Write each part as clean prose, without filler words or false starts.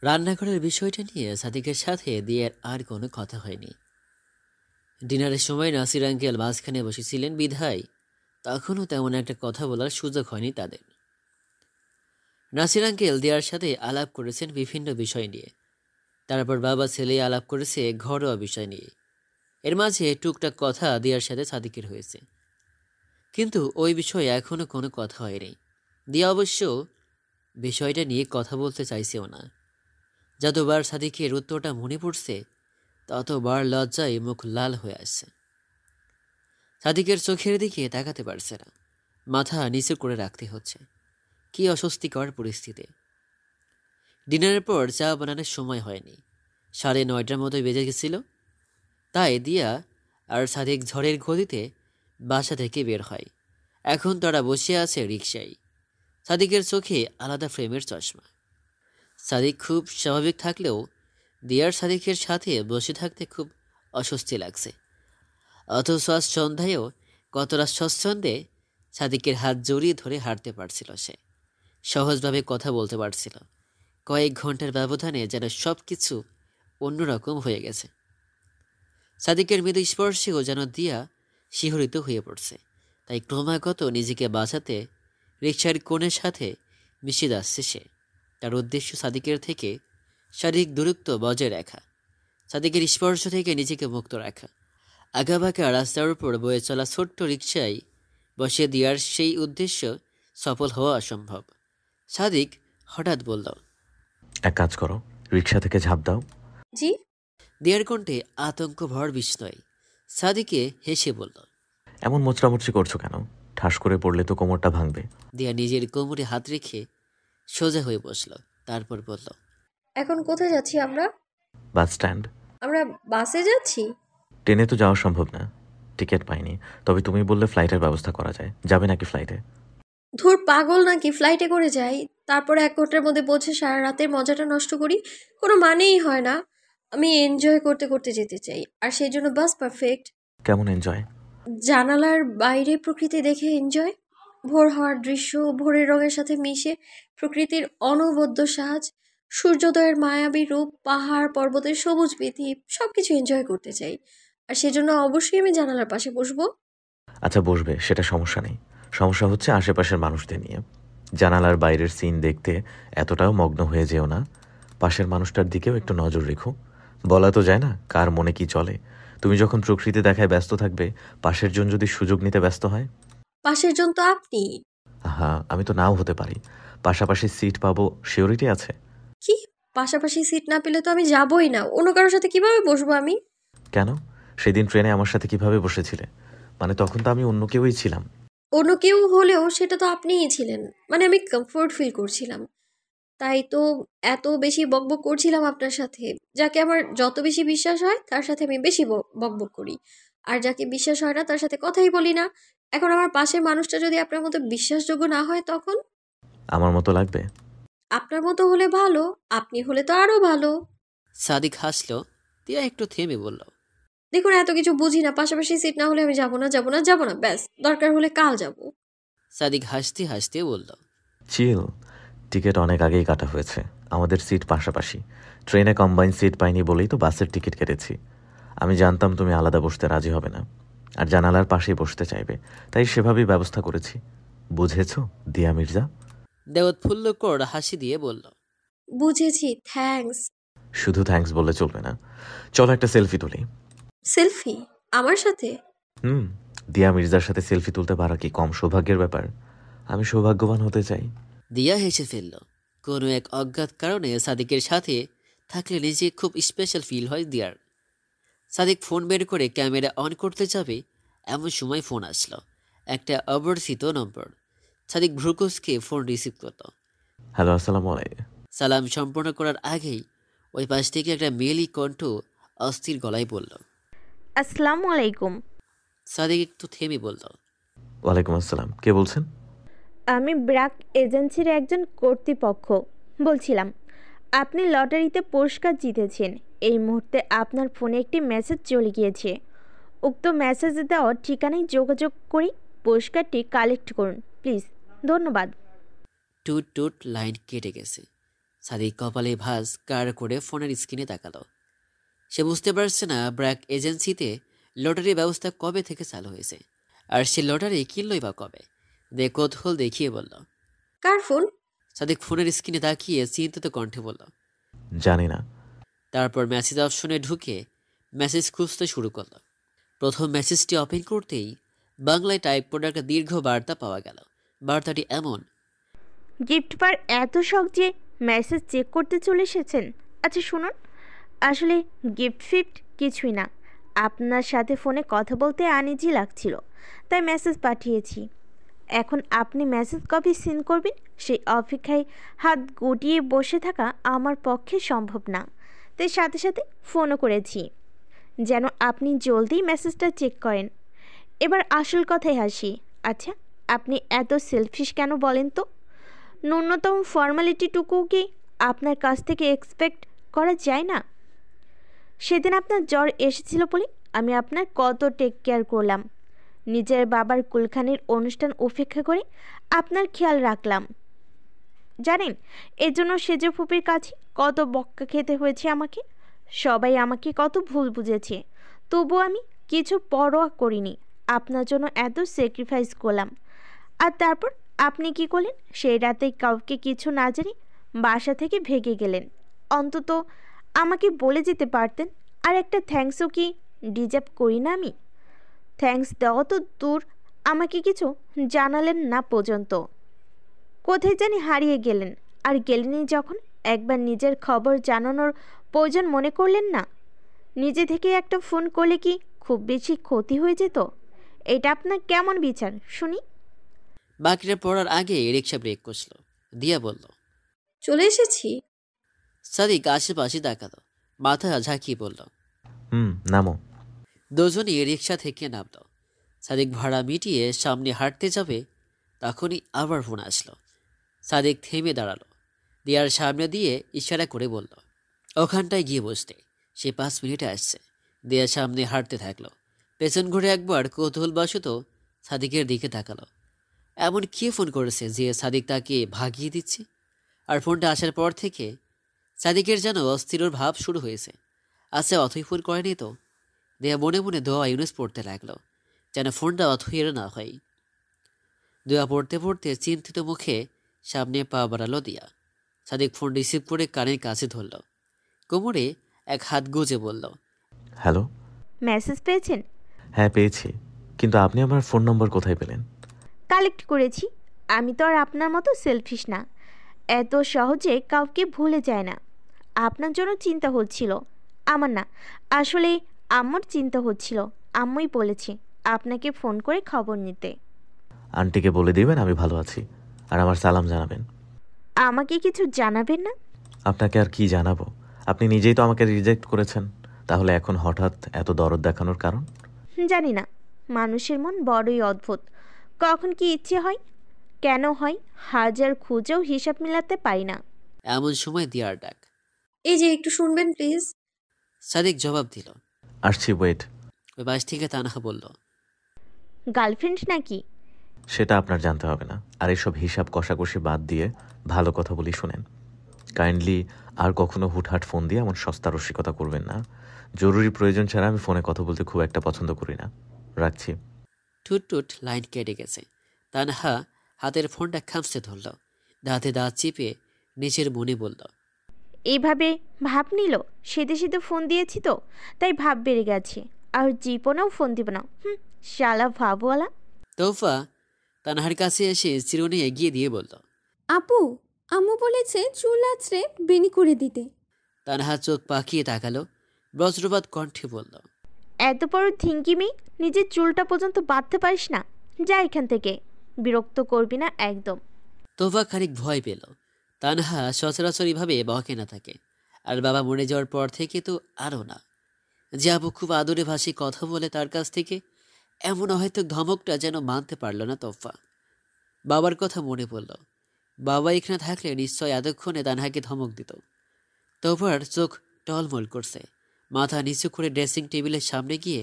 রান্নাঘরের বিষয়টা নিয়ে সাদিকের সাথে দিয়ার আর কোনো কথা হয়নি। ডিনারের সময় নাসির আঙ্কেল মাঝখানে বসেছিলেন বিধায় তখনও তেমন একটা কথা বলার সুযোগ হয়নি তাদের। নাসির আঙ্কেল দিয়ার সাথে আলাপ করেছেন বিভিন্ন বিষয় নিয়ে, তারপর বাবা ছেলে আলাপ করেছে ঘরোয়া বিষয় নিয়ে। এর মাঝে টুকটাক কথা দিয়ার সাথে সাদিকের হয়েছে, কিন্তু ওই বিষয়ে এখনও কোনো কথা হয়নি। দিয়া অবশ্য বিষয়টা নিয়ে কথা বলতে চাইছেও না। যতবার সাদিকের উত্তরটা মনে পড়ছে ততবার লজ্জায় মুখ লাল হয়ে আসছে। সাদিকের চোখের দিকে তাকাতে পারছে না, মাথা নিচু করে রাখতে হচ্ছে। কি অস্বস্তিকর পরিস্থিতি। ডিনারের পর চা বানানোর সময় হয়নি, 9:30টার মতো বেজে গেছিল। তাই দিয়া আর সাদিক ঝড়ের গতিতে বাসা থেকে বের হয়। এখন তারা বসে আছে রিকশায়। সাদিকের চোখে আলাদা ফ্রেমের চশমা। সাদিক খুব স্বাভাবিক থাকলেও দিয়ার সাদিকের সাথে বসে থাকতে খুব অস্বস্তি লাগছে। অথচ আজ সন্ধ্যায়ও কতটা স্বচ্ছন্দে সাদিকের হাত জড়িয়ে ধরে হাঁটতে পারছিল সে। সহজভাবে কথা বলতে পারছিল। কয়েক ঘন্টার ব্যবধানে যেন সব কিছু অন্যরকম হয়ে গেছে। সাদিকের মৃদু স্পর্শেও যেন দিয়া শিহরিত হয়ে পড়ছে। তাই ক্রমাগত নিজেকে বাঁচাতে রিকশার কোণের সাথে মিশে যাচ্ছে সে। তার উদ্দেশ্য সাদিকের থেকে শারীরিক দূরত্ব বজায় রাখা, সাদিকের স্পর্শ থেকে নিজেকে মুক্ত রাখা। আঁকাবাঁকা রাস্তার উপর বয়ে চলা ছোট্ট রিকশায় বসে দিয়ার সেই উদ্দেশ্য সফল হওয়া অসম্ভব। সাদিক হঠাৎ বলল, এক কাজ করো, রিকশা থেকে ঝাঁপ দাও। জি। দিয়ার কণ্ঠে আতঙ্ক ভর বিস্ময়। সাদিকে হেসে বলল, এমন মোচড়ামুচড়ি করছো কেন? ঠাস করে পড়লে তো কোমরটা ভাঙবে। দিয়া নিজের কোমরে হাত রেখে সোজা হয়ে বসল। তারপর বলল, এখন কোথায় যাচ্ছি আমরা? Bus stand. আমরা বাসে যাচ্ছি? ট্রেনে তো যাওয়া সম্ভব না, টিকিট পাইনি। তবে তুমি বললে ফ্লাইটের ব্যবস্থা করা যায়, যাবে নাকি ফ্লাইটে? ধুর, পাগল নাকি? ফ্লাইটে করে যাই, তারপরে 1 ঘন্টার মধ্যে পৌঁছে সারা রাতের মজাটা নষ্ট করি? কোনো মানেই হয় না। আমি এনজয় করতে করতে যেতে চাই, আর সেই জন্য বাস পারফেক্ট। কেমন এনজয়? জানালার বাইরে প্রকৃতি দেখে এনজয়, ভোর হওয়ার দৃশ্য ভোরের রঙের সাথে মিশে, প্রকৃতির অনবদ্য সাজ, সূর্যোদয়ের মায়াবী রূপ, পাহাড় পর্বতের সবুজ বীথি, সবকিছু এনজয় করতে চাই। আর সেজন্য অবশ্যই আমি জানালার পাশে বসবো। আচ্ছা বসবে, সেটা সমস্যা নেই। সমস্যা হচ্ছে আশেপাশের মানুষদের নিয়ে। জানালার বাইরের সিন দেখতে এতটাও মগ্ন হয়ে যেও না। পাশের মানুষটার দিকেও একটু নজর রেখো। বলা তো যায় না কার মনে কি চলে। তুমি যখন প্রকৃতি দেখায় ব্যস্ত থাকবে, পাশের জন যদি সুযোগ নিতে ব্যস্ত হয়। পাশের জন তো আপনি। হ্যাঁ, আমি তো নাও হতে পারি। পাশাপাশি সিট পাবো সিওরিটি আছে? কি? পাশাপাশি সিট না পেলে তো আমি যাবই না। অন্য কারোর সাথে কিভাবে বসবো আমি? কেন? সেদিন ট্রেনে আমার সাথে কিভাবে বসেছিলে? মানে তখন তো আমি অন্য কেউই ছিলাম। অন্য কেউ হলেও সেটা তো আপনিই ছিলেন। মানে আমি কমফোর্ট ফিল করছিলাম, তাই তো এত বেশি বকবক করছিলাম আপনার সাথে। যাকে আমার যত বেশি বিশ্বাস হয় তার সাথে আমি বেশি বকবক করি, আর যাকে বিশ্বাস হয় না তার সাথে কথাই বলি না। এখন আমার পাশের মানুষটা যদি আপনার মতো বিশ্বাসযোগ্য না হয়, তখন? আমার মতো লাগবে? আপনার মতো হলে ভালো, আপনি হলে তো আরো ভালো। সাদিক হাসল। দিয়া একটু থেমে বলল, দেখুন, এত কিছু বুঝি না। পাশাপাশি সিট না হলে আমি যাবো না, যাবো না, যাবো না, ব্যাস। দরকার হলে কাল যাব। সাদিক হাসতে হাসতে বলল, চিল। টিকিট অনেক আগেই কাটা হয়েছে। আমাদের সিট পাশাপাশি। ট্রেনে কম্বাইন সিট পাইনি বলেই তো বাসের টিকিট কেটেছি। আমি জানতাম তুমি আলাদা বসতে রাজি হবে না, আর জানালার পাশেই বসতে চাইবে, তাই সেভাবেই ব্যবস্থা করেছি। বুঝেছো দিয়া মির্জা? দেওৎফুল্লকর হাসি দিয়ে বলল, বুঝেছি, থ্যাঙ্কস। শুধু থ্যাঙ্কস বললে চলবে না। চলো একটা সেলফি তুলি। সেলফি? আমার সাথে? দিয়া মির্জার সাথে সেলফি তুলতে পারা কি কম সৌভাগ্যের ব্যাপার? আমি সৌভাগ্যবান হতে চাই। দিয়া হেসে ফেলল। কোনো এক অজ্ঞাত কারণে সাদিকের সাথে থাকলে নিজে খুব স্পেশাল ফিল হয় দিয়ার। সাদিক ফোন বের করে ক্যামেরা অন করতে যাবে, এমন সময় ফোন আসলো। একটা অপরিচিত নম্বর। সাদিক ভ্রুকুসকে ফোন রিসিভ করল। হ্যালো, আসসালামু আলাইকুম। সালাম সম্পন্ন করার আগেই ওই পাশ থেকে একটা মেয়েলি কণ্ঠ অস্থির গলায় বলল, আসসালামু আলাইকুম। সাদিক একটু থেমে বলল, ওয়ালাইকুম আসসালাম। কে বলছেন? আমি ব্র্যাক এজেন্সির একজন কর্তৃপক্ষ বলছিলাম। আপনি লটারিতে পুরস্কার জিতেছেন। এই মুহূর্তে আপনার ফোনে একটি মেসেজ চলে গিয়েছে। উক্ত মেসেজে দেওয়া ঠিকানায় যোগাযোগ করে পুরস্কারটি কালেক্ট করুন প্লিজ। ধন্যবাদ। টুট টুট লাইন কেটে গেছে। সাদিক কপালে ভাঁজ কার করে ফোনের স্ক্রিনে তাকালো। সে বুঝতে পারছে না ব্র্যাক এজেন্সিতে লটারি ব্যবস্থা কবে থেকে চালু হয়েছে, আর সে লটারি কিনলই বা কবে। কৌতূহল দেখিয়ে বলল। কার ফোন? সাদিক ফোনের স্ক্রিনে তাকিয়ে চিন্তিত কণ্ঠে বলল। জানি না। তারপর মেসেজ অপশনে ঢুকে মেসেজ খুঁজতে শুরু করল। প্রথম মেসেজটি ওপেন করতেই বাংলায় টাইপ করে একটা দীর্ঘ বার্তা পাওয়া গেল। বার্তাটি এমন। গিফট পার এত শখ যে মেসেজ চেক করতে চলে এসেছেন। আচ্ছা শুনুন, আসলে গিফট ফিফট কিছুই না, আপনার সাথে ফোনে কথা বলতে আনইজি লাগছিল, তাই মেসেজ পাঠিয়েছি। এখন আপনি মেসেজ কপি সিন করবেন, সেই অপেক্ষায় হাত গুটিয়ে বসে থাকা আমার পক্ষে সম্ভব না, তাই সাথে সাথে ফোনও করেছি যেন আপনি জলদি মেসেজটা চেক করেন। এবার আসল কথায় আসি। আচ্ছা, আপনি এত সেলফিশ কেন বলেন তো? ন্যূনতম ফর্মালিটিটুকু কি আপনার কাছ থেকে এক্সপেক্ট করা যায় না? সেদিন আপনার জ্বর এসেছিল বলে আমি আপনার কত টেক কেয়ার করলাম, নিজের বাবার কুলখানির অনুষ্ঠান উপেক্ষা করে আপনার খেয়াল রাখলাম। জানেন এর জন্য সেজ ফুপির কাছে কত বক্কা খেতে হয়েছে আমাকে। সবাই আমাকে কত ভুল বুঝেছে, তবু আমি কিছু পরোয়া করিনি, আপনার জন্য এত স্যাক্রিফাইস করলাম। আর তারপর আপনি কি করলেন? সেই রাতে কাউকে কিছু না জানি বাসা থেকে ভেগে গেলেন। অন্তত আমাকে বলে যেতে পারতেন। আর একটা থ্যাঙ্কসও কি ডিজার্ভ করি না আমি? থ্যাঙ্কস দেওয়া তো দূর, আমাকে কিছু জানালেন না পর্যন্ত। কোথায় জানি হারিয়ে গেলেন, আর গেলেনই যখন একবার নিজের খবর জানানোর প্রয়োজন মনে করলেন না। নিজে থেকে একটা ফোন করলে কি খুব বেশি ক্ষতি হয়ে যেত? এটা আপনার কেমন বিচার শুনি? বাকিটা পড়ার আগে রিক্সা ব্রেক কষল। দিয়া বলল। চলে এসেছি। সাদিক আশেপাশে তাকালো, মাথা ঝাঁকিয়ে বলল। নামো। দুজনই রিক্সা থেকে নামল। সাদিক ভাড়া মিটিয়ে সামনে হাঁটতে যাবে, তখনই আবার ফোন আসলো। সাদিক থেমে দাঁড়ালো। দিয়ার সামনে দিয়ে ইশারা করে বলল, ওখানটায় গিয়ে বসতে। সে 5 মিনিটে আসছে। দিয়ার সামনে হাঁটতে থাকলো। পেছন ঘুরে একবার কৌতূহলবশত সাদিকের দিকে তাকালো। এমন কে ফোন করেছে যে সাদিক তাকে ভাগিয়ে দিচ্ছে? আর ফোনটা আসার পর থেকে সাদিকের যেন অস্থির ভাব শুরু হয়েছে। আচ্ছা, অথই ফোন করেনি তো? দেয়া মনে মনে দোয়া ইউনুস পড়তে লাগলো, যেন ফোনটা অথইয়ের না হয়। দোয়া পড়তে পড়তে চিন্তিত মুখে সামনে পা বাড়ালো দিয়া। সাদিক ফোন রিসিভ করে কানের কাছে ধরল, কোমরে এক হাত গুজে বলল। হ্যালো। মেসেজ পেয়েছেন? হ্যাঁ পেয়েছি, কিন্তু আপনি আমার ফোন নম্বর কোথায় পেলেন? কালেক্ট করেছি। আমি তো আর আপনার মতো সেলফিশ না, এত সহজে কাউকে ভুলে যায় না। আপনার জন্য চিন্তা হচ্ছিল, আমার না, আসলে আম্মুর চিন্তা হচ্ছিল। আম্মুই বলেছে আপনাকে ফোন করে খবর নিতে। আন্টিকে বলে দিবেন আমি ভালো আছি, আর আমার সালাম জানাবেন। আমাকে কিছু জানাবেন না? আপনাকে আর কি জানাবো? আপনি নিজেই তো আমাকে রিজেক্ট করেছেন, তাহলে এখন হঠাৎ এত দরদ দেখানোর কারণ? জানি না, মানুষের মন বড়ই অদ্ভুত। কখন কি ইচ্ছে হয়, কেন হয়, হাজার খুঁজেও হিসাব মিলাতে পারি না। এমন সময় দিয়ার ডাক। এই যে একটু শুনবেন প্লিজ। সাদিক জবাব দিল। আসছি, ওয়েট। ওই পাশ থেকে তানহা বলল, গার্লফ্রেন্ড নাকি? সেটা আপনার জানতে হবে না। আর এসব হিসাব কষাকষি বাদ দিয়ে ভালো কথা বলি শুনেন। কাইন্ডলি আর কখনো হুটহাট ফোন দিয়ে এমন সস্তা রসিকতা করবেন না। জরুরি প্রয়োজন ছাড়া আমি ফোনে কথা বলতে খুব একটা পছন্দ করি না। রাখছি। টুট টুট লাইন কেটে গেছে। তানহা হাতের ফোনটা খামচে ধরল, দাঁতে দাঁত চিপে নিজের মনে বলল, এইভাবে ভাব নিল। সেদে সেদে ফোন দিয়েছি তো, তাই ভাব বেড়ে গেছে। আর জীবনেও ফোন দিব না। শালা ভাবওয়ালা। তৌফা তানহার কাছে এসে চিরুনি এগিয়ে দিয়ে বলল। আপু, আম্মু বলেছে চুল আঁচড়ে বেনি করে দিতে। তানহা চোখ পাকিয়ে তাকালো, বজ্রপাত কণ্ঠে বলল, এত বড় থিঙ্কি মেয়ে, নিজের চুলটা পর্যন্ত বাঁধতে পারিস না? যা এখান থেকে, বিরক্ত করবি না একদম। তোফা খানিক ভয় পেল। তানহা সচরাচর এভাবে বকে না থাকে, আর বাবা মরে যাওয়ার পর থেকে তো আরও না। যে আবু খুব আদরে ভাষী কথা বলে তার কাছ থেকে এমন হয়তো ধমকটা যেন মানতে পারল না তোফা। বাবার কথা মনে পড়ল। বাবা এখানে থাকলে নিশ্চয় এতক্ষণে তানহাকে ধমক দিত। তোফার চোখ টলমল করছে। মাথা নিচু করে ড্রেসিং টেবিলের সামনে গিয়ে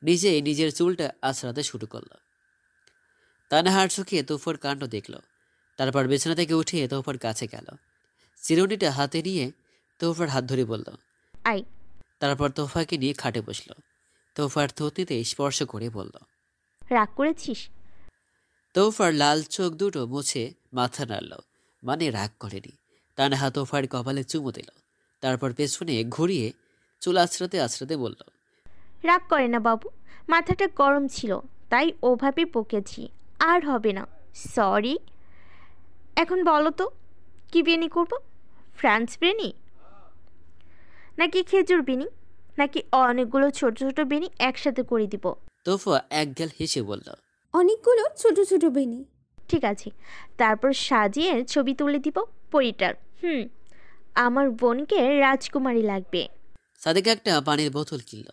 নিজেই নিজের চুলটা আঁচড়াতে শুরু করল। তানহার চোখে তোফার কাণ্ড দেখল। তারপর বিছানা থেকে উঠে তোফার কাছে গেল। চিরুনিটা হাতে নিয়ে তোফার হাত ধরে বলল। আই। তারপর তোফাকে নিয়ে খাটে বসল। তোফার থুতনিতে স্পর্শ করে বলল। রাগ করেছিস? তোফার লাল চোখ দুটো মুছে মাথা নাড়ল, মানে রাগ করেনি। তানহা তোফার কপালে চুমু দিল। তারপর পেছনে ঘুরিয়ে চুল আছড়াতে আছড়াতে বলল। রাগ করে না বাবু, মাথাটা গরম ছিল তাই ওভাবে বকেছি, আর হবে না, সরি। এখন বলো তো কি বিরিয়ানি করব? ফ্রান্স বিরিয়ানি নাকি খেজুর বিনি, নাকি অনেকগুলো ছোট ছোট বিনি একসাথে করে দিব? তোফা একগাল হেসে বলল। অনেকগুলো ছোট ছোট বেনি। ঠিক আছে, তারপর সাজিয়ে ছবি তুলে দিব পরিটার। আমার বোনকে রাজকুমারী লাগবে। সাদেক একটা পানির বোতল কিনল।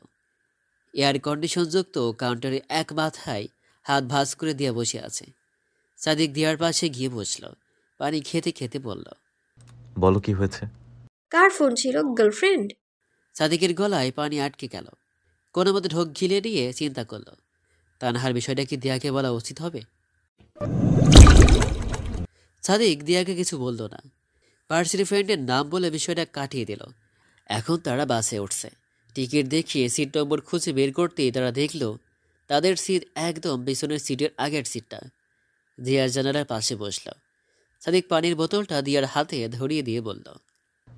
এয়ার কন্ডিশনযুক্ত কাউন্টারে এক মাথায় হাত ভাঁজ করে দিয়ে বসে আছে। সাদিক দিয়ার পাশে গিয়ে বসল। পানি খেতে খেতে বলল। বলো কি হয়েছে? কার ফোন ছিল? গার্লফ্রেন্ড? সাদিকের গলায় পানি আটকে গেল। কোনো মতো ঢোক গিলে নিয়ে চিন্তা করল, তানহার বিষয়টা কি দিয়াকে বলা উচিত হবে। সাদিক দিয়াকে কিছু বলল না। পার্সির ফ্রেন্ডের নাম বলে বিষয়টা কাটিয়ে দিল। এখন তারা বাসে উঠছে। টিকিট দেখিয়ে সিট নম্বর খুঁজে বের করতেই তারা দেখল তাদের সিট একদম পিছনের সিটের আগের সিটটা। দিয়ার জানালার পাশে বসল। সাদিক পানির বোতলটা দিয়ার হাতে ধরিয়ে দিয়ে বলল।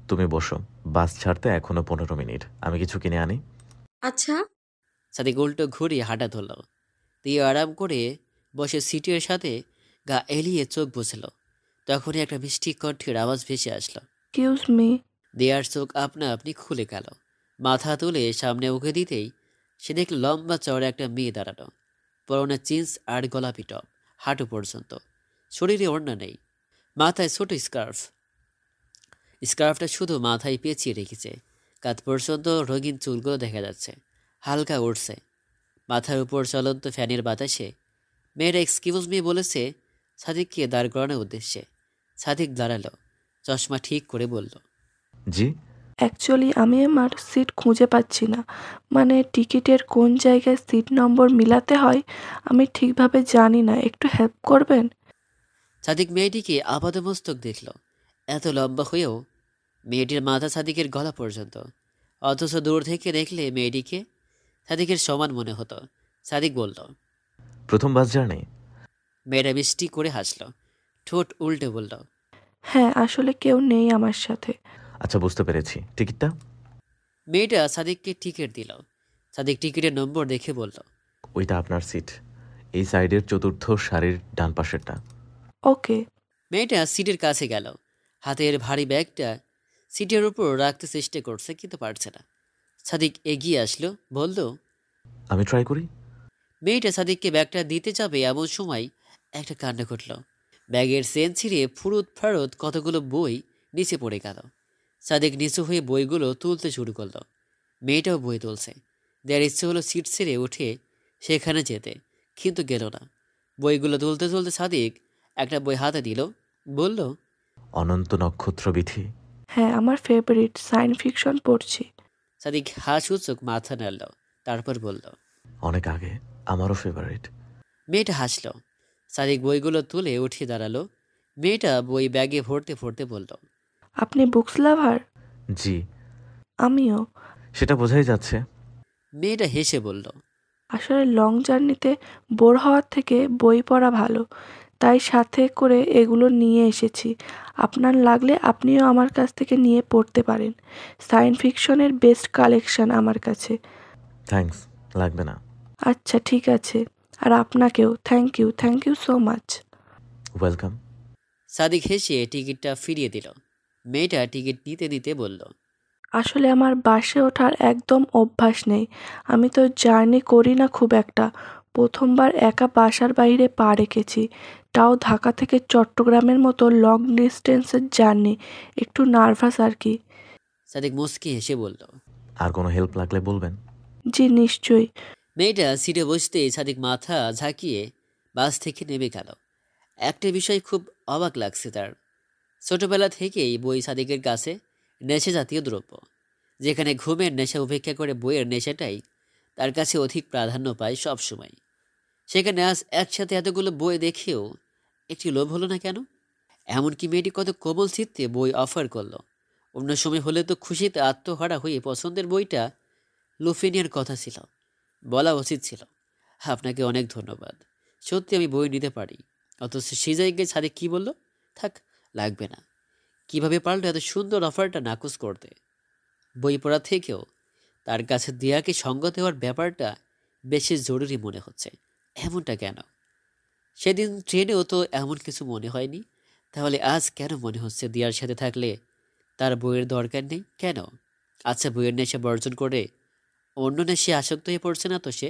তুমি বসো, বাস ছাড়তে এখনো 15 মিনিট, আমি কিছু কিনে আনি। আচ্ছা। সাদিক উল্টো ঘুরিয়ে হাঁটা ধরল। দিয়া আরাম করে বসে সিটের সাথে গা এলিয়ে চোখ বুঝল। তখনই একটা মিষ্টি কণ্ঠের আওয়াজ ভেসে আসলো। Excuse me. দেয়ার চোখ আপনা আপনি খুলে গেল। মাথা তুলে সামনে উঠে দিতেই সে দেখল লম্বা চওড়া একটা মেয়ে দাঁড়ানো। পরনে জিন্স আর গোলাপি টপ হাঁটু পর্যন্ত, শরীরে ওড়না নেই, মাথায় ছোট স্কার্ফ। স্কার্ফটা শুধু মাথায় পেঁচিয়ে রেখেছে। কাঁধ পর্যন্ত রঙিন চুলগুলো দেখা যাচ্ছে, হালকা উঠছে মাথার উপর চলন্ত ফ্যানের বাতাসে। মেয়েরা এক্সকিউজ মি বলেছে সাদিককে দাঁড় করানোর উদ্দেশ্যে। সাদিক দাঁড়ালো, চশমা ঠিক করে বলল। জি? অ্যাকচুয়ালি আমি আমার সিট খুঁজে পাচ্ছি না, মানে টিকিটের কোন জায়গায় সিট নম্বর মিলাতে হয় আমি ঠিকভাবে জানি না, একটু হেল্প করবেন? সাদিক মেয়েটিকে আপাদমস্তক দেখল। এত লম্বা হয়েও মেয়েটির মাথা সাদিকের গলা পর্যন্ত, অথচ দূর থেকে দেখলে মেয়েটিকে সাদিকের সমান মনে হতো। সাদিক বলল। প্রথম বাস জার্নি? মেয়েটা মিষ্টি করে হাসল, ঠোঁট উল্টে বলল। হ্যাঁ, আসলে কেউ নেই আমার সাথে। আচ্ছা, বুঝতে পেরেছি। টিকিটটা? মেয়েটা সাদিককে টিকিট দিল। সাদিক টিকিটের নম্বর দেখে বলল। ওইটা আপনার সিট, এই সাইডের চতুর্থ সারির ডান পাশেরটা। ওকে। মেয়েটা সিটের কাছে গেল। হাতের ভারী ব্যাগটা সিটের উপর রাখতে চেষ্টা করছে, কিন্তু পারছে না। সাদিক এগিয়ে আসলো, বলল। আমি ট্রাই করি। মেয়েটা সাদিককে ব্যাগটা দিতে যাবে এমন সময় একটা কাণ্ড ঘটল। ব্যাগের চেন ছিঁড়ে ফুরুত ফারুত কতগুলো বই নিচে পড়ে গেল। সাদিক নিচু হয়ে বইগুলো তুলতে শুরু করলো। মেয়েটাও বই তুলছে। দেয়ার ইচ্ছে হলো সিট ছেড়ে উঠে সেখানে যেতে, কিন্তু গেল না। বইগুলো তুলতে তুলতে সাদিক একটা বই হাতে দিল, বলল। অনন্ত নক্ষত্র বিধি। হ্যাঁ, আমার ফেভারিট, সায়েন্স ফিকশন পড়ছি। সাদিক হাসূচক মাথা নাড়ল, তারপর বলল। অনেক আগে, আমারও ফেভারিট। মেয়েটা হাসল। সাদিক বইগুলো তুলে উঠে দাঁড়ালো। মেয়েটা বই ব্যাগে ভরতে ভরতে বলল। আপনি বুকস লাভার? জি। আমিও। সেটা বোঝাই যাচ্ছে। মেয়েটা হেসে বলল। আসলে লং জার্নিতে বোর হওয়ার থেকে বই পড়া ভালো, তাই সাথে করে এগুলো নিয়ে এসেছি। আপনার লাগলে আপনিও আমার কাছ থেকে নিয়ে পড়তে পারেন। সায়েন্স ফিকশনের বেস্ট কালেকশন আমার কাছে। থ্যাঙ্কস, লাগবে না। আচ্ছা, ঠিক আছে। আর আপনাকেও thank you so much. Welcome. Sadiq হেসে টিকিটটা ফিরিয়ে দিল। মেয়েটা টিকিট নিতে নিতে বলল। আসলে আমার বাসে ওঠার একদম অভ্যাস নেই, আমি তো জার্নি করি না খুব একটা। প্রথমবার একা বাসার বাইরে পা রেখেছি, তাও ঢাকা থেকে চট্টগ্রামের মতো লং ডিস্টেন্সের জার্নি, একটু নার্ভাস আর কি। সাদিক মুচকি হেসে বলল। আর কোনো হেল্প লাগলে বলবেন। জি নিশ্চয়ই। মেয়েটা সিটে বসতে সাদিক মাথা ঝাঁকিয়ে বাস থেকে নেমে গেল। একটা বিষয় খুব অবাক লাগছে তার। ছোটবেলা থেকেই বই সাদিকের কাছে নেশা জাতীয় দ্রব্য। যেখানে ঘুমের নেশা উপেক্ষা করে বইয়ের নেশাটাই তার কাছে অধিক প্রাধান্য পায় সব সময়। সেখানে আজ একসাথে এতগুলো বই দেখেও একটি লোভ হলো না কেন? এমনকি মেয়েটি কত কোমল চিত্তে বই অফার করলো। অন্য সময় হলে তো খুশিতে আত্মহারা হয়ে পছন্দের বইটা লুফে নেওয়ার কথা ছিল, বলা উচিত ছিল, আপনাকে অনেক ধন্যবাদ, সত্যি আমি বই নিতে পারি। অথচ সেই জায়গায় সাদিক কি বলল? থাক, লাগবে না। কিভাবে পারলো এত সুন্দর অফারটা নাকচ করতে? বই পড়া থেকেও তার কাছে দিয়াকে সঙ্গ দেওয়ার ব্যাপারটা বেশি জরুরি মনে হচ্ছে। এমনটা কেন? সেদিন ট্রেনেও তো এমন কিছু মনে হয়নি। তাহলে আজ কেন মনে হচ্ছে দিয়ার সাথে থাকলে তার বইয়ের দরকার নেই কেন? আচ্ছা, বইয়ের নেশা বর্জন করে অন্য নেশে আসক্ত হয়ে পড়ছে না তো সে?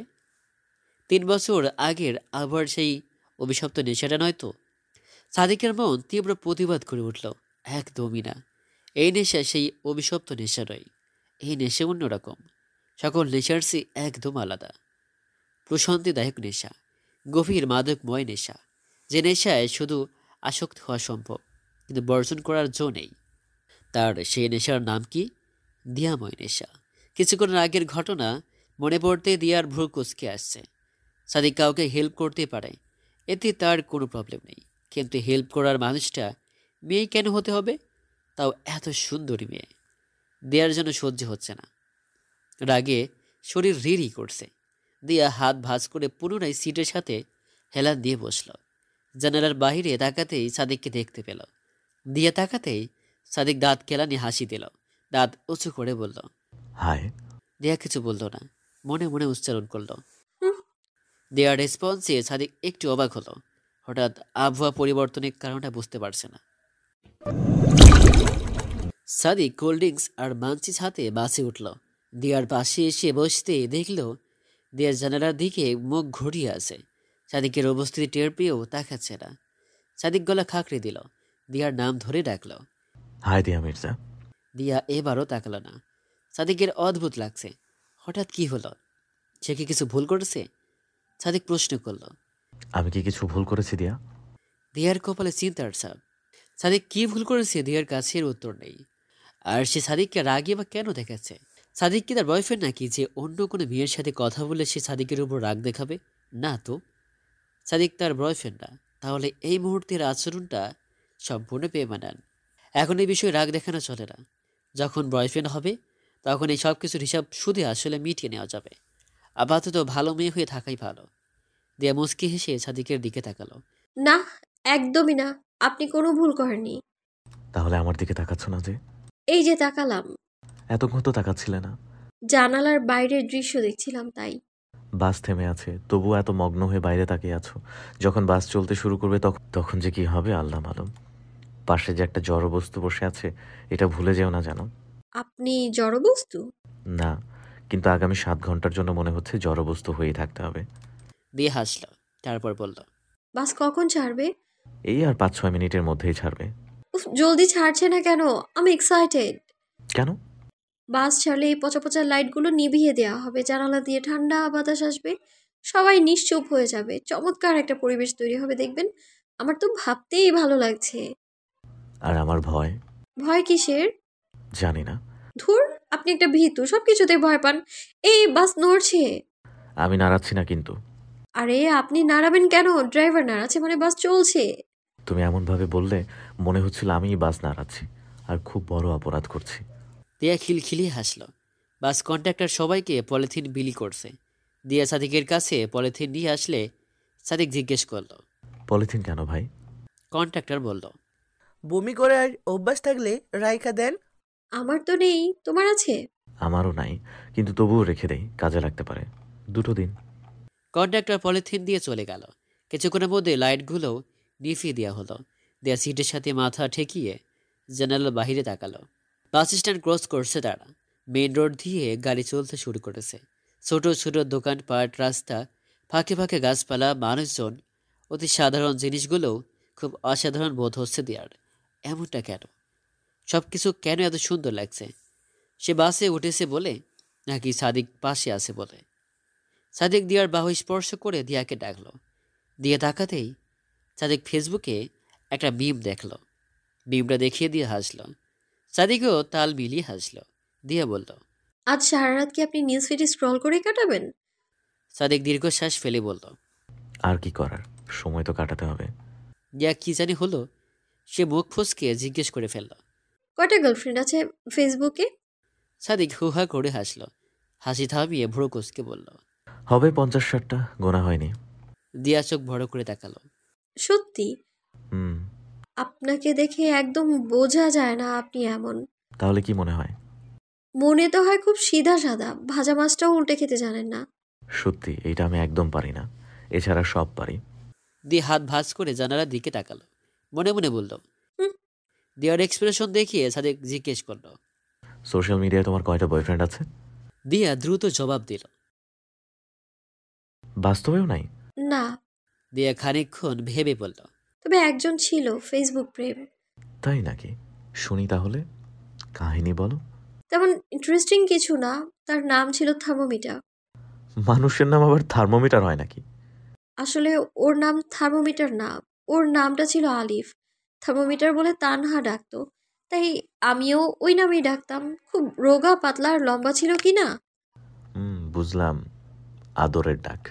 3 বছর আগের আবার সেই অভিশপ্ত নেশাটা নয় তো? সাদিকের মন তীব্র প্রতিবাদ করে উঠল। একদমই না, এই নেশা সেই অভিশপ্ত নেশা নয়। এই নেশা অন্যরকম, সকল নেশার চেয়ে একদম আলাদা। প্রশান্তিদায়ক নেশা, গভীর মাদকময় নেশা, যে নেশায় শুধু আসক্ত হওয়া সম্ভব কিন্তু বর্জন করার জো নেই। তার সেই নেশার নাম কি? দিয়াময় নেশা। কিছুক্ষণ আগের ঘটনা মনে পড়তে দিয়ার ভ্রু কুঁচকে আসছে। সাদিক কাউকে হেল্প করতে পারে, এতে তার কোনো প্রবলেম নেই, কিন্তু হেল্প করার মানুষটা মেয়ে কেন হতে হবে? তাও এত সুন্দরী মেয়ে। দেয়ার জন্য সহ্য হচ্ছে না। রাগে শরীর রিরি করছে। দিয়া হাত ভাঁজ করে পুনরায় সিটের সাথে হেলান দিয়ে বসল। জানালার বাহিরে তাকাতেই সাদিককে দেখতে পেল। দিয়া তাকাতেই সাদিক দাঁত কেলানি হাসি দিল, দাঁত উঁচু করে বলল। হাই। দিয়া কিছু বলল না, মনে মনে উচ্চারণ করল। হুম, দেয়ার রেসপন্সে সাদিক একটু অবাক হলো। হঠাৎ আবহাওয়া পরিবর্তনের কারণটা বুঝতে পারছে না। সাদিক কোল্ড ড্রিঙ্কস আর মাঞ্চিস হাতে বাসে উঠল। দিয়ার পাশে এসে বসতে দেখল দিয়ার জানালার দিকে মুখ ঘুরিয়ে আছে। সাদিকের উপস্থিতি টের পেয়েও তাকাচ্ছে না। সাদিক গলা খাঁকড়ে দিল, দিয়ার নাম ধরে ডাকল। হাই দিয়া মির্জা। দিয়া এবারও তাকালো না। সাদিকের অদ্ভুত লাগছে। হঠাৎ কি হলো? সে কি কিছু ভুল করেছে? সাদিক প্রশ্ন করল। আমি কি কিছু ভুল করেছি দিয়া? দিয়ার কপালে চিন্তার ছাপ। সাদিক কি ভুল করেছে দিয়ার কাছে এর উত্তর নেই। আর সে সাদিককে রাগে বা কেন দেখাচ্ছে? সাদিক কি তার বয়ফ্রেন্ড নাকি যে অন্য কোনো মেয়ের সাথে কথা বলে সে সাদিকের উপর রাগ দেখাবে? না তো, সাদিক তার বয়ফ্রেন্ড না। তাহলে এই মুহূর্তের আচরণটা সম্পূর্ণ বেমানান। এখন এই বিষয়ে রাগ দেখানো চলে না। যখন বয়ফ্রেন্ড হবে তখন এই সব কিছুর হিসাব সুদে আসলে মিটিয়ে নেওয়া যাবে। আপাতত ভালো মেয়ে হয়ে থাকাই ভালো। দিয়া মুচকি হেসে সাদিকের দিকে তাকালো। না, একদমই না। আপনি কোনো ভুল করেননি। তাহলে আমার দিকে তাকাচ্ছ না যে? এই যে তাকালাম, এতক্ষণ তো তাকাচ্ছিলে না। জানালার বাইরের দৃশ্য দেখছিলাম তাই। বাস থেমে আছে, তবুও এত মগ্ন হয়ে বাইরে তাকিয়ে আছো। যখন বাস চলতে শুরু করবে তখন যে কি হবে আল্লাহ মালুম। পাশে যে একটা জড় বস্তু বসে আছে, এটা ভুলে যেও না জানো। আপনি জড়বস্তু? না, কিন্তু আগামী 7 ঘন্টার জন্য মনে হচ্ছে জড় বস্তু হয়েই থাকতে হবে। দিয়ে হাসলো, তারপর বলল। বাস কখন ছাড়বে? এই আর 5-6 মিনিটের মধ্যেই ছাড়বে। উফ, জলদি ছাড়ছে না কেন? আমি এক্সাইটেড। কেন? বাস ছাড়লে এই পচা পচা লাইটগুলো নিভিয়ে দেওয়া হবে, জানালা দিয়ে ঠান্ডা বাতাস আসবে, সবাই নিশ্চুপ হয়ে যাবে, চমৎকার একটা পরিবেশ তৈরি হবে দেখবেন। আমার তো ভাবতেই ভালো লাগছে। আর আমার ভয়। ভয় কিসের? জানি না। ধুর, আপনি একটা ভীতু, সবকিছুতে ভয় পান। এই বাস নড়ছে। আমি নাড়াচ্ছি না কিন্তু। আরে আপনি নাড়াবেন কেন? ড্রাইভার নাড়াচ্ছে মানে বাস চলছে। তুমি এমনভাবে বললে মনে হচ্ছিল আমিই বাস নাড়াচ্ছি, আর খুব বড় অপরাধ করছি। দিয়া খিলখিলিয়ে হাসলো। বাস কন্ট্রাক্টর সবাইকে পলিথিন বিলি করছে। দিয়া সাদিকের কাছে পলিথিন নিয়ে আসলে সাদিক জিজ্ঞেস করলো। পলিথিন কেন ভাই? কন্ট্রাক্টর বলল। বমি করার অভ্যাস থাকলে রাইখা দেন। আমার তো নেই, তোমার আছে? আমারও নাই, কিন্তু তবুও রেখে দেই, কাজে লাগতে পারে। 2 দিন। কন্ট্রাক্টর পলিথিন দিয়ে চলে গেল। কিছুক্ষণের মধ্যে লাইটগুলো নিভিয়ে দেওয়া হলো। দেয়া সিটের সাথে মাথা ঠেকিয়ে জানালার বাহিরে তাকালো। বাস স্ট্যান্ড ক্রস করছে তারা। মেইন রোড দিয়ে গাড়ি চলতে শুরু করেছে। ছোট ছোট দোকানপাট, রাস্তা, ফাঁকে ফাঁকে গাছপালা, মানুষজন। অতি সাধারণ জিনিসগুলোও খুব অসাধারণ বোধ হচ্ছে দেয়ার। এমনটা কেন? সব কিছু কেন এত সুন্দর লাগছে? সে বাসে উঠেছে বলে, নাকি সাদিক পাশে আছে বলে? সাদিক দিয়ার বাহু স্পর্শ করে দিয়াকে ডাকলো। দিয়ে তাকাতেই সাদিক ফেসবুকে একটা মিম দেখলো। মিমটা দেখিয়ে দিয়ে হাসলো। সাদিকও তাল মিলিয়ে হাসলো। দিয়া বলল। আজ সারা রাত কি আপনি নিউজ ফিডে স্ক্রল করে কাটাবেন? সাদিক দীর্ঘশ্বাস ফেলে বলল। আর কি করার, সময় তো কাটাতে হবে। দিয়া কি জানি হলো, সে মুখ ফসকে জিজ্ঞেস করে ফেলল। কয়টা গার্লফ্রেন্ড আছে ফেসবুকে? সাদিক হুহা করে হাসল। হাসি থামিয়ে ভ্রু কুঁচকে বলল। হবে 50-60টা, গোনা হয়নি। দিয়া চোখ বড় করে তাকালো। সত্যি? হুম। আপনাকে দেখে একদম বোঝা যায় না আপনি এমন। তাহলে কি মনে হয়? মনে তো হয় খুব সিধা সাদা, ভাজা মাছটাও উল্টে খেতে জানেন না। সত্যি, এইটা আমি একদম পারি না, এছাড়া সব পারি। দিয়ে হাত ভাঁজ করে জানালার দিকে তাকালো। মনে মনে বলল। হুম। দিয়ার এক্সপ্রেশন দেখিয়ে সাদিক জিজ্ঞেস করলো। সোশ্যাল মিডিয়ায় তোমার কয়টা বয়ফ্রেন্ড আছে? দিয়া দ্রুত জবাব দিল। বাস্তবেও নাই? না, দিয়া খানিকক্ষণ ভেবে বলল। তবে একজন ছিল ফেসবুক প্রেম। তাই নাকি? শুনি তাহলে, কাহিনী বলো। তেমন ইন্টারেস্টিং কিছু না, তার নাম ছিল থার্মোমিটার। মানুষের নাম আবার থার্মোমিটার হয় নাকি? আসলে ওর নাম থার্মোমিটার না, ওর নামটা ছিল আলিফ। থার্মোমিটার বলে তানহা ডাকতো, তাই আমিও ওই নামেই ডাকতাম। খুব রোগা পাতলা আর লম্বা ছিল কি না। বুঝলাম, আদরের ডাক।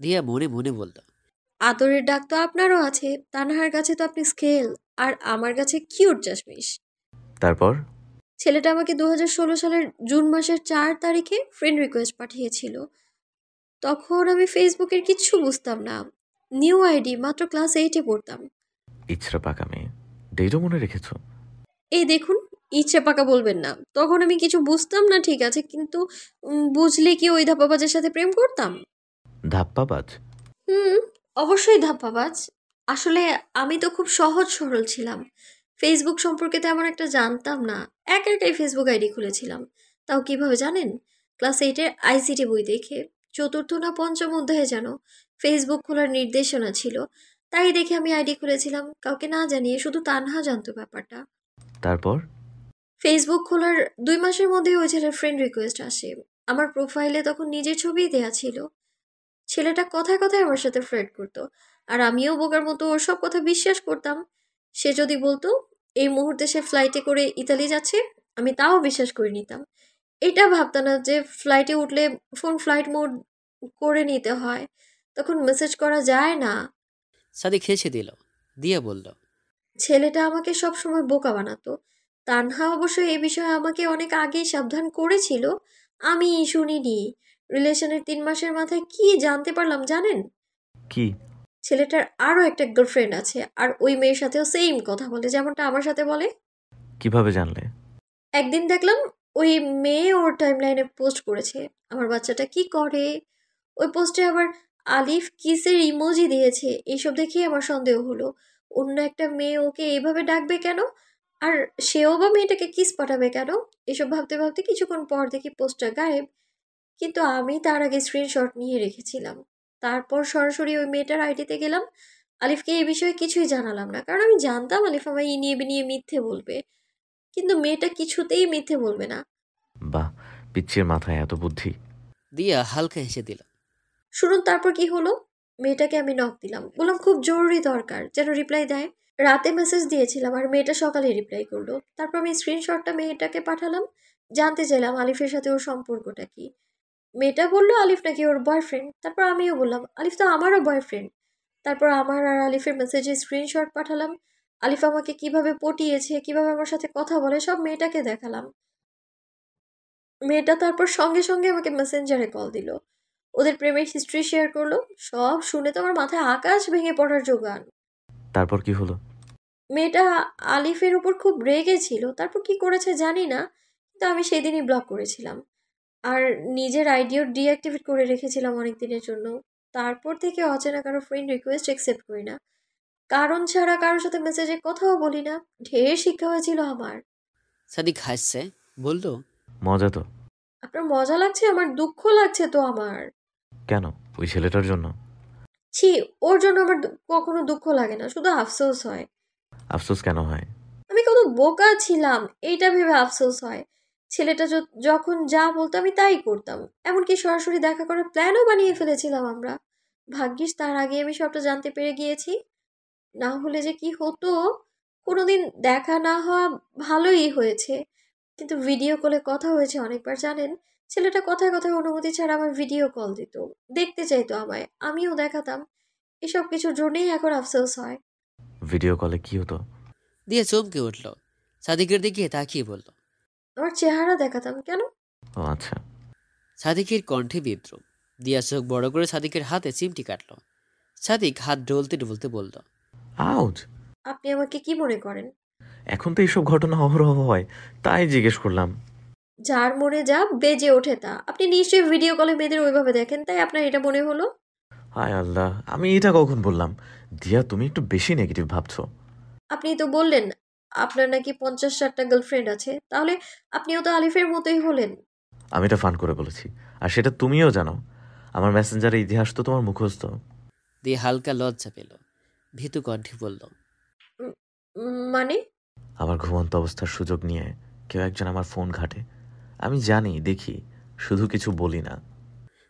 দিয়া মনে মনে বলল। আদরের ডাক তো আপনারও আছে, তানহার কাছে তো আপনি স্কেল, আর আমার কাছে কিউট চাশমিশ। তারপর? ছেলেটা আমাকে 2016 সালের জুন মাসের 4 তারিখে ফ্রেন্ড রিকোয়েস্ট পাঠিয়েছিল। তখন আমি ফেসবুকের কিচ্ছু বুঝতাম না, নিউ আইডি, মাত্র ক্লাস 8-এ পড়তাম। ইচ্ছা পাকা মেয়ে, ডেটও মনে রেখেছো? এই দেখুন, ইচ্ছে পাকা বলবেন না। তখন আমি কিছু বুঝতাম না ঠিক আছে, কিন্তু বুঝলে কি ওই ধাপ্পাবাজের সাথে প্রেম করতাম? ধাপ্পাবাজ? হুম, অবশ্যই ধাপ্পাবাজ। আসলে আমি তো খুব সহজ সরল ছিলাম, ফেসবুক সম্পর্কে তেমন একটা জানতাম না। একা একাই ফেসবুক আইডি খুলেছিলাম। তাও কিভাবে জানেন? ক্লাস 8-এর আইসিটি বই দেখে। চতুর্থ না পঞ্চম অধ্যায়ে যেন ফেসবুক খোলার নির্দেশনা ছিল, তাই দেখে আমি আইডি খুলেছিলাম, কাউকে না জানিয়ে। শুধু তানহা জানতো ব্যাপারটা। তারপর? ফেসবুক খোলার 2 মাসের মধ্যেই ওই ছেলের ফ্রেন্ড রিকোয়েস্ট আসে। আমার প্রোফাইলে তখন নিজের ছবিই দেয়া ছিল। ছেলেটা কথায় কথায় আমার সাথে ফ্লার্ট করতো, আর আমিও বোকার মতো ওর সব কথা বিশ্বাস করতাম। সে যদি বলতো এই মুহূর্তে সে ফ্লাইটে করে ইতালি যাচ্ছে, আমি তাও বিশ্বাস করে নিতাম। এটা ভাবতাম না যে ফ্লাইটে উঠলে ফোন ফ্লাইট মোড করে নিতে হয়, তখন মেসেজ করা যায় না। সাদিক হেসে দিল। দিয়া বলল। ছেলেটা আমাকে সব সময় বোকা বানাতো। তানহা অবশ্য এই বিষয়ে আমাকে অনেক আগেই সাবধান করেছিল, আমি শুনিনি। রিলেশনের 3 মাসের মাথায় কি জানতে পারলাম জানেন? কি? ছেলেটার আরও একটা গার্লফ্রেন্ড আছে, আর ওই মেয়ের সাথেও সেম কথা বলে যেমনটা আমার সাথে বলে। কিভাবে জানলে? একদিন দেখলাম ওই মেয়ে ওর টাইমলাইনে পোস্ট করেছে আমার বাচ্চাটা কি করে। ওই পোস্টে আবার আলিফ কিসের ইমোজি দিয়েছে। এইসব দেখেই আমার সন্দেহ হলো, অন্য একটা মেয়ে ওকে এইভাবে ডাকবে কেন, আর সেও বা মেয়েটাকে কিস পাঠাবে কেন। এসব ভাবতে ভাবতে কিছুক্ষণ পর দেখি পোস্টটা গায়েব, কিন্তু আমি তার আগে স্ক্রিনশট নিয়ে রেখেছিলাম। তারপর সরাসরি ওই মেয়েটার আইডিতে গেলাম। আলিফকে এই বিষয়ে কিছুই জানালাম না, কারণ আমি জানতাম আলিফ আমায় ইনিয়ে বিনিয়ে মিথ্যে বলবে। কিন্তু মেয়েটা কিছুতেই মিথ্যে বলবে না। বাহ, পিচ্চির মাথায় এত বুদ্ধি। দিয়া হালকা হেসে দিল। শুনুন তারপর কি হলো। মেয়েটাকে আমি নক দিলাম, বললাম খুব জরুরি দরকার, যেন রিপ্লাই দেয়। রাতে মেসেজ দিয়েছিলাম আর মেয়েটা সকালে রিপ্লাই করলো। তারপর আমি স্ক্রিনশটটা মেয়েটাকে পাঠালাম, জানতে চাইলাম আলিফের সাথে ওর সম্পর্কটা কি। মেয়েটা বললো আলিফ নাকি ওর বয়ফ্রেন্ড। তারপর আমিও বললাম আলিফ তো আমারও বয়ফ্রেন্ড। তারপর আমার আর আলিফের মেসেজে স্ক্রিনশট পাঠালাম। আলিফ আমাকে কিভাবে পটিয়েছে, কিভাবে আমার সাথে কথা বলে, সব মেয়েটাকে দেখালাম। মেয়েটা তারপর সঙ্গে সঙ্গে আমাকে মেসেঞ্জারে কল দিল, ওদের প্রেমের হিস্ট্রি শেয়ার করলো। সব শুনে তো আমার মাথায় আকাশ ভেঙে পড়ার জোগান। তারপর কি হলো? মেয়েটা আলিফের উপর খুব রেগে ছিল, তারপর কি করেছে জানি না, কিন্তু আমি সেদিনই ব্লক করেছিলাম। আর নিজের আইডিও ডিঅ্যাক্টিভেট করে রেখেছিলাম অনেক দিনের জন্য। তারপর থেকে অচেনা কারো ফ্রেন্ড রিকোয়েস্ট অ্যাকসেপ্ট করি না, কারণ ছাড়া কারোর সাথে মেসেজে কথাও বলি না। ঢের শিক্ষা হয়েছিল আমার। সাদিক হাসছে, বলল। মজা তো। আপনার মজা লাগছে? আমার দুঃখ লাগছে তো আমার। কেন? ওই ছেলেটার জন্য? ছি, ওর জন্য আমার কখনো দুঃখ লাগে না, শুধু আফসোস হয়। আফসোস কেন হয়? আমি কত বোকা ছিলাম এইটা ভেবে আফসোস হয়। ছেলেটা যখন যা বলতো আমি তাই করতাম, এমনকি সরাসরি দেখা করার প্ল্যানও বানিয়ে ফেলেছিলাম আমরা। ভাগ্যিস তার আগে আমি সবটা জানতে পেরে গিয়েছি, না হলে যে কি হতো। কোনোদিন দেখা না হওয়া ভালোই হয়েছে, কিন্তু ভিডিও কলে কথা হয়েছে অনেকবার জানেন। ছেলেটা কথায় কথায় অনুমতি ছাড়া আমার ভিডিও কল দিত, দেখতে চাইতো আমায়, আমিও দেখাতাম। এসব কিছুর জন্যই এখন আফসোস হয়। ভিডিও কলে কি হতো? দিয়া চমকে উঠল, সাদিকের দিকে তাকিয়ে বলল। আমার চেহারা দেখাতাম কেন? ও আচ্ছা। সাদিকের কণ্ঠে বিদ্রুপ। দিয়া চোখ বড় করে সাদিকের হাতে চিমটি কাটল। সাদিক হাত ডলতে ডলতে বলল। আউজ! আপনি আমাকে কি মনে করেন? এখন তো এইসব ঘটনা অহরহ হয়, তাই জিজ্ঞেস করলাম। যার মনে যা বেজে ওঠে তা। আপনি নিশ্চয়ই ভিডিও কলে মেয়েদের ওইভাবে দেখেন, তাই আপনার এটা মনে হলো। হায় আল্লাহ, আমি এটা কখন বললাম? দিয়া, তুমি একটু বেশি নেগেটিভ ভাবছো। আপনি তো বললেন আপনার নাকি 50-60টা গার্লফ্রেন্ড আছে, তাহলে আপনিও তো আলিফের মতোই হলেন। আমি এটা ফান করে বলেছি, আর সেটা তুমিও জানো। আমার মেসেঞ্জারের ইতিহাস তো তোমার মুখস্থ। দিয়ে হালকা লজ্জা পেল, ভীতু কণ্ঠে বলল। উম, মানে? আমার ঘুমন্ত অবস্থার সুযোগ নিয়ে কেউ একজন আমার ফোন ঘাটে। আমি জানি, দেখি, শুধু কিছু বলি না।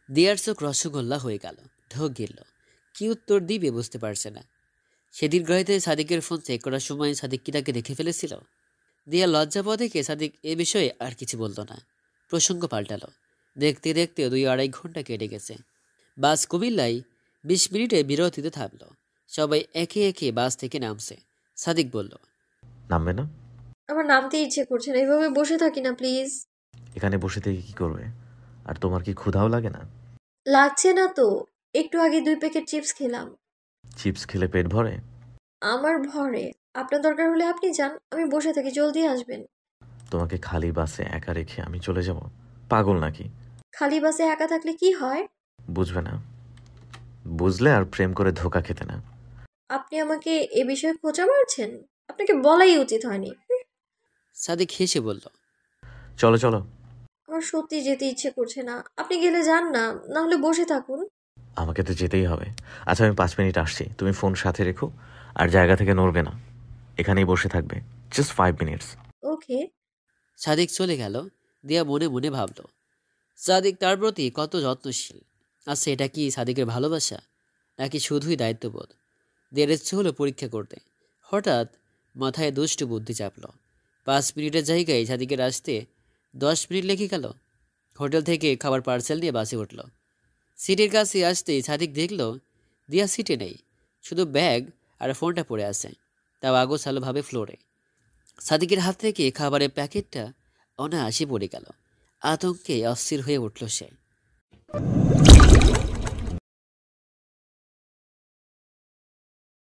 দিয়ার চোখ রসগোল্লা হয়ে গেল, ঢোক গিলল। কি উত্তর দিবে বুঝতে পারছে না। সেদিন গাড়িতে সাদিকের ফোন চেক করার সময় সাদিক কি তাকে দেখে ফেলেছিল? দিয়া লজ্জা পাওয়া দেখে সাদিক এ বিষয়ে আর কিছু বলল না। প্রসঙ্গ পাল্টালো। দেখতে দেখতে 2-2.5 ঘন্টা কেটে গেছে। বাস কুমিল্লায় 20 মিনিটে বিরতিতে থামলো। সবাই একে একে বাস থেকে নামছে। সাদিক বলল। নামবে না? আমার নামতে ইচ্ছে করছে না, এভাবে বসে থাকি না প্লিজ। এখানে বসে থেকে কি করবে? আর তোমার কি ক্ষুধাও লাগে না? লাগছে না তো, একটু আগে 2 প্যাকেট চিপস খেলাম। চিপস খেলে পেট ভরে? আমার ভরে। আপনার দরকার হলে আপনি যান, আমি বসে থাকি, জলদি আসবেন। তোমাকে খালি বাসে একা রেখে আমি চলে যাব? পাগল নাকি? খালি বাসে একা থাকলে কি হয়? বুঝবে না। বুঝলে আর প্রেম করে ধোকা খেতে না। আপনি আমাকে এ বিষয়ে খোঁচা মারছেন? আপনাকে বলাই উচিত হয়নি। সাদিক হেসে বলল। চলো চলো। আমার সত্যি যেতে ইচ্ছে করছে না, আপনি গেলে যান না, না হলে বসে থাকুন। আমাকে তো যেতেই হবে। আচ্ছা, আমি 5 মিনিট আসছি, তুমি ফোন সাথে রেখো, আর জায়গা থেকে নড়বে না, এখানেই বসে থাকবে। Just 5 minutes. ওকে। সাদিক চলে গেল। দিয়া মনে মনে ভাবল, সাদিক তার প্রতি কত যত্নশীল। আচ্ছা, এটা কি সাদিকের ভালোবাসা, নাকি শুধুই দায়িত্ববোধ? দেড় ইচ্ছে হলো পরীক্ষা করতে। হঠাৎ মাথায় দুষ্টু বুদ্ধি চাপল। 5 মিনিটের জায়গায় সাদিকের আসতে 10 মিনিট লেগে গেল। হোটেল থেকে খাবার পার্সেল দিয়ে বাসে উঠল। সিটের কাছে আসতেই সাদিক দেখল দিয়া সিটে নেই, শুধু ব্যাগ আর ফোনটা পড়ে আছে, তাও আগোছালোভাবে ফ্লোরে। সাদিকের হাত থেকে খাবারের প্যাকেটটা অনায়াসে পড়ে গেল। আতঙ্কে অস্থির হয়ে উঠল সে।